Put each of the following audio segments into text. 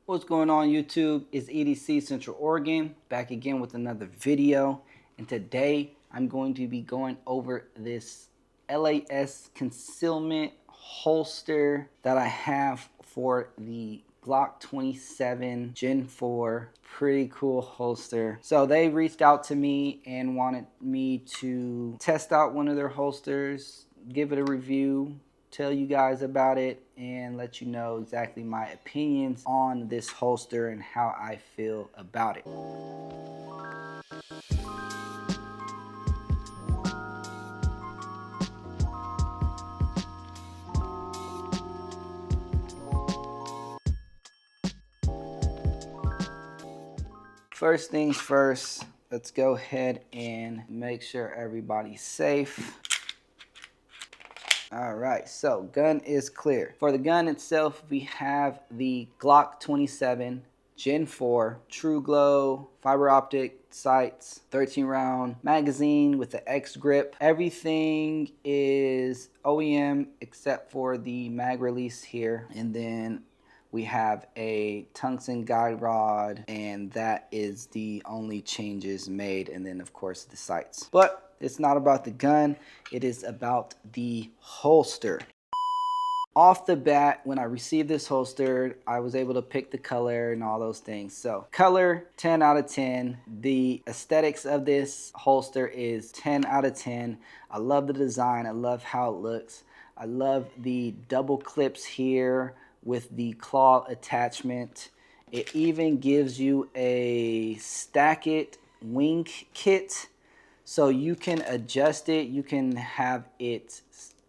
What's going on YouTube? It's EDC Central Oregon back again with another video, and today I'm going to be going over this LAS concealment holster that I have for the Glock 27 Gen 4. Pretty cool holster. So they reached out to me and wanted me to test out one of their holsters, give it a review, tell you guys about it, and let you know exactly my opinions on this holster and how I feel about it. First things first, let's go ahead and make sure everybody's safe. All right, so gun is clear. For the gun itself, we have the Glock 27 Gen 4 True Glow fiber optic sights, 13 round magazine with the X grip. Everything is OEM except for the mag release here, and then we have a tungsten guide rod, and that is the only changes made, and then of course the sights. But it's not about the gun, it is about the holster. Off the bat, when I received this holster, I was able to pick the color and all those things. So color, 10 out of 10. The aesthetics of this holster is 10 out of 10. I love the design, I love how it looks. I love the double clips here with the claw attachment. It even gives you a stack it wing kit, so you can adjust it. You can have it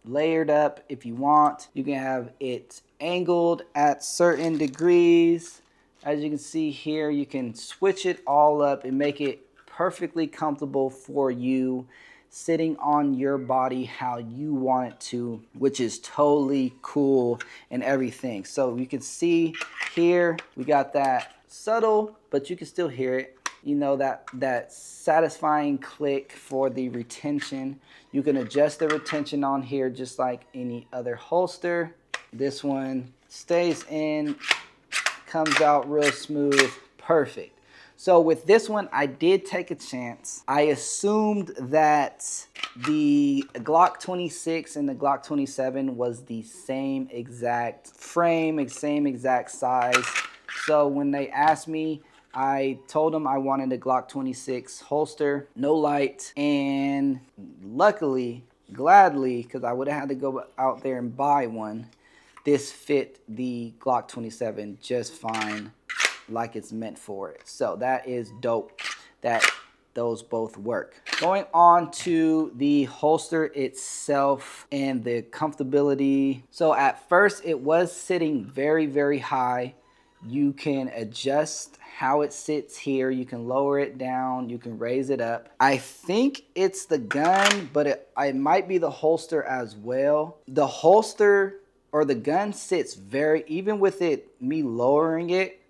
layered up if you want. You can have it angled at certain degrees. As you can see here, you can switch it all up and make it perfectly comfortable for you, sitting on your body how you want it to, which is totally cool and everything. So you can see here, we got that subtle, but you can still hear it. You know, that satisfying click for the retention. You can adjust the retention on here just like any other holster. This one stays in, comes out real smooth, perfect. So with this one, I did take a chance. I assumed that the Glock 26 and the Glock 27 was the same exact frame, same exact size. So when they asked me, I told them I wanted a Glock 26 holster, no light, and luckily, gladly, because I would have had to go out there and buy one, this fit the Glock 27 just fine, like it's meant for it. So that is dope that those both work. Going on to the holster itself and the comfortability. So at first it was sitting very, very high. You can adjust how it sits here. You can lower it down. You can raise it up. I think it's the gun, but it might be the holster as well. The holster or the gun sits very, even with me lowering it,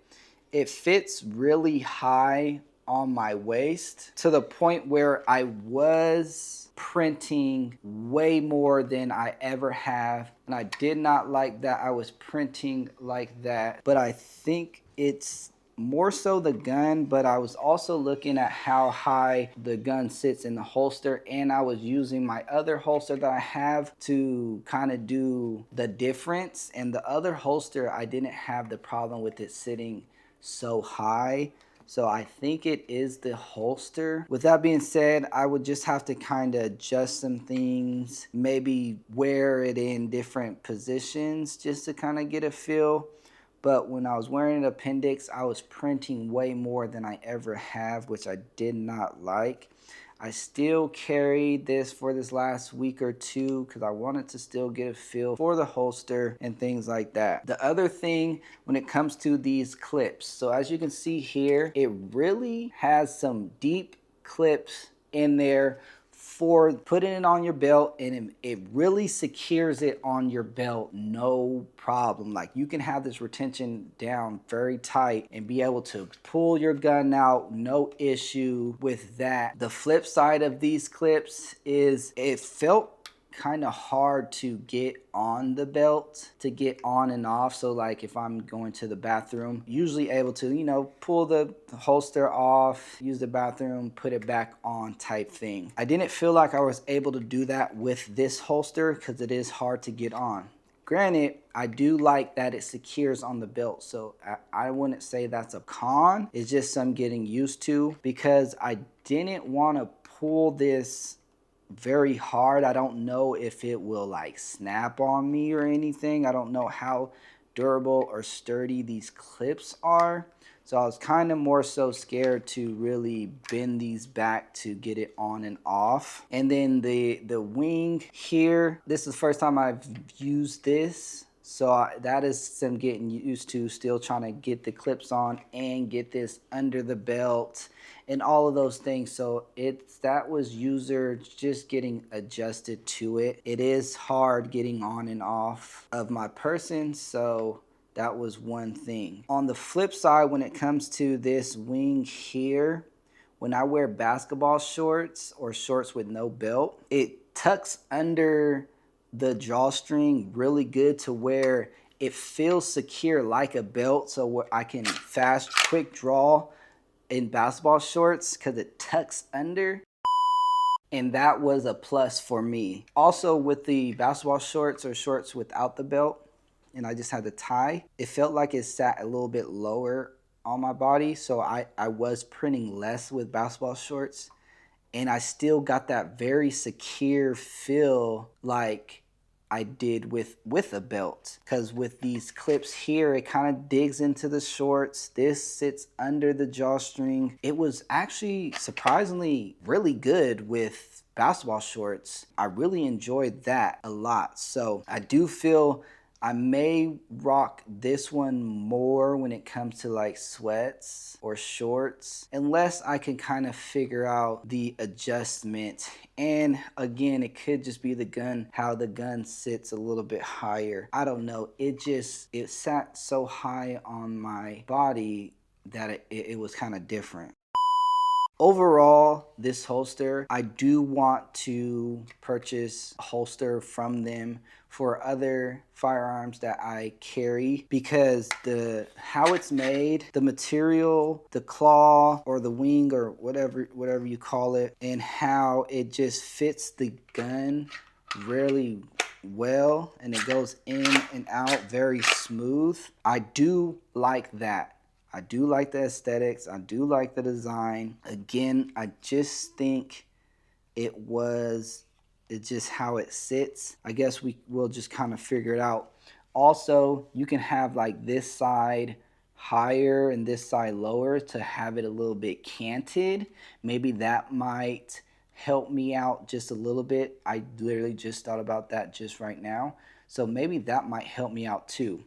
it fits really high on my waist to the point where I was printing way more than I ever have, and I did not like that I was printing like that. But I think it's more so the gun, but I was also looking at how high the gun sits in the holster, and I was using my other holster that I have to kind of do the difference. And the other holster, I didn't have the problem with it sitting so high. So I think it is the holster. With that being said, I would just have to kind of adjust some things, maybe wear it in different positions just to kind of get a feel. But when I was wearing an appendix, I was printing way more than I ever have, which I did not like. I still carried this for this last week or two because I wanted to still get a feel for the holster and things like that. The other thing when it comes to these clips, so as you can see here, it really has some deep clips in there for putting it on your belt, and it really secures it on your belt, no problem. Like, you can have this retention down very tight and be able to pull your gun out, no issue with that. The flip side of these clips is it felt kind of hard to get on the belt, to get on and off. So like if I'm going to the bathroom, usually able to, you know, pull the holster off, use the bathroom, put it back on type thing. I didn't feel like I was able to do that with this holster because it is hard to get on. Granted, I do like that it secures on the belt, so I wouldn't say that's a con. It's just some getting used to, because I didn't want to pull this very hard. I don't know if it will like snap on me or anything. I don't know how durable or sturdy these clips are. So I was kind of more so scared to really bend these back to get it on and off. And then the wing here, this is the first time I've used this. So that is some getting used to, still trying to get the clips on and get this under the belt and all of those things. So that was user just getting adjusted to it. It is hard getting on and off of my person, so that was one thing. On the flip side, when it comes to this wing here, when I wear basketball shorts or shorts with no belt, it tucks under the drawstring really good to where it feels secure like a belt, so where I can fast quick draw in basketball shorts because it tucks under. And that was a plus for me. Also with the basketball shorts or shorts without the belt, and I just had the tie, it felt like it sat a little bit lower on my body, so I was printing less with basketball shorts, and I still got that very secure feel like I did with a belt. Because with these clips here, it kind of digs into the shorts. This sits under the drawstring. It was actually surprisingly really good with basketball shorts. I really enjoyed that a lot. So I do feel I may rock this one more when it comes to like sweats or shorts, unless I can kind of figure out the adjustment. And again, it could just be the gun, how the gun sits a little bit higher. I don't know. It sat so high on my body that it was kind of different. Overall, this holster, I do want to purchase a holster from them for other firearms that I carry, because how it's made, the material, the claw or the wing or whatever you call it, and how it just fits the gun really well, and it goes in and out very smooth. I do like that. I do like the aesthetics. I do like the design. Again, I just think it's just how it sits. I guess we'll just kind of figure it out. Also, you can have like this side higher and this side lower to have it a little bit canted. Maybe that might help me out just a little bit. I literally just thought about that just right now. So maybe that might help me out too.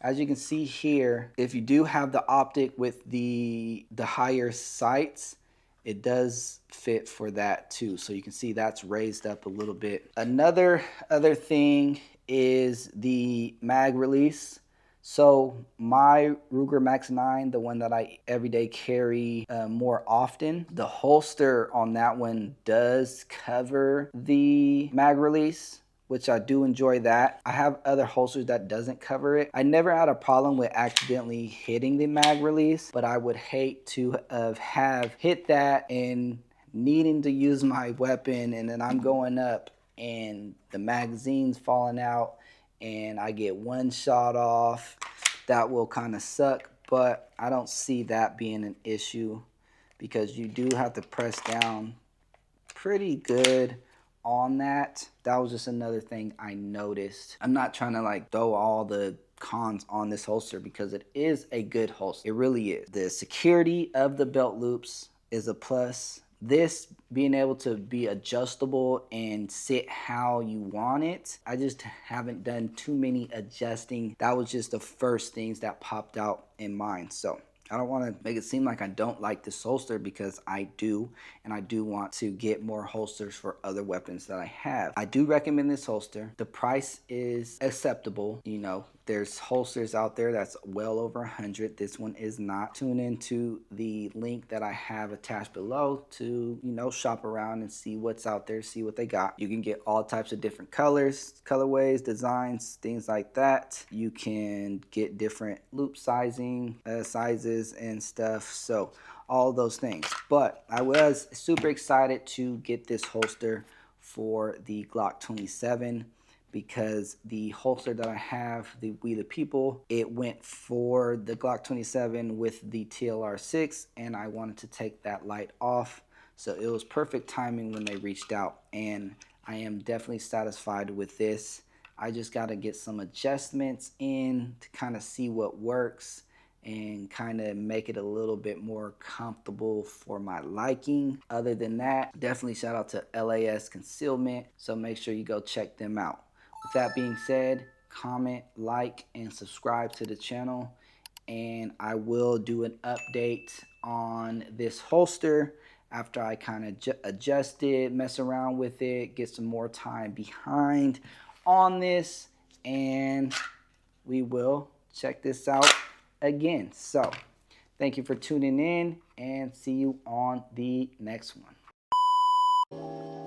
As you can see here, if you do have the optic with the higher sights, it does fit for that too. So you can see that's raised up a little bit. Other thing is the mag release. So my Ruger Max 9, the one that I everyday carry more often, the holster on that one does cover the mag release, which I do enjoy that. I have other holsters that doesn't cover it. I never had a problem with accidentally hitting the mag release, but I would hate to have hit that and needing to use my weapon, and then I'm going up and the magazine's falling out and I get one shot off. That will kind of suck, but I don't see that being an issue, because you do have to press down pretty good on that. That was just another thing I noticed. I'm not trying to like throw all the cons on this holster, because it is a good holster. It really is. The security of the belt loops is a plus. This being able to be adjustable and sit how you want it, I just haven't done too many adjusting. That was just the first things that popped out in mind. So I don't want to make it seem like I don't like this holster, because I do, and I do want to get more holsters for other weapons that I have. I do recommend this holster. The price is acceptable, you know, There's holsters out there that's well over 100. This one is not. Tune into the link that I have attached below to, you know, shop around and see what's out there, see what they got. You can get all types of different colors, colorways, designs, things like that. You can get different loop sizes and stuff. So all those things. But I was super excited to get this holster for the Glock 27 because the holster that I have, the We the People, it went for the Glock 27 with the TLR6, and I wanted to take that light off. So it was perfect timing when they reached out, and I am definitely satisfied with this. I just got to get some adjustments in to kind of see what works and kind of make it a little bit more comfortable for my liking. Other than that, definitely shout out to LAS Concealment, so make sure you go check them out. With that being said, comment, like, and subscribe to the channel, and I will do an update on this holster after I kind of adjust it, mess around with it, get some more time behind on this, and we will check this out again. So thank you for tuning in, and see you on the next one.